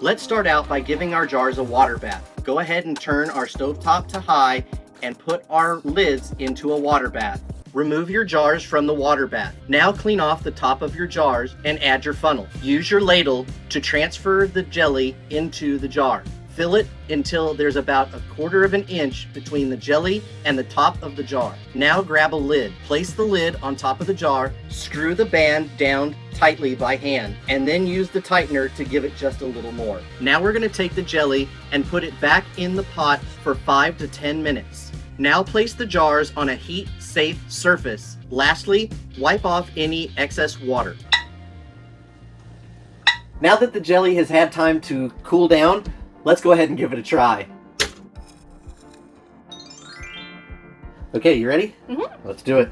Let's start out by giving our jars a water bath. Go ahead and turn our stovetop to high and put our lids into a water bath. Remove your jars from the water bath. Now clean off the top of your jars and add your funnel. Use your ladle to transfer the jelly into the jar. Fill it until there's about 1/4 of an inch between the jelly and the top of the jar. Now grab a lid. Place the lid on top of the jar, screw the band down tightly by hand, and then use the tightener to give it just a little more. Now we're going to take the jelly and put it back in the pot for 5 to 10 minutes. Now place the jars on a heat-safe surface. Lastly, wipe off any excess water. Now that the jelly has had time to cool down, let's go ahead and give it a try. Okay, you ready? Mm-hmm. Let's do it.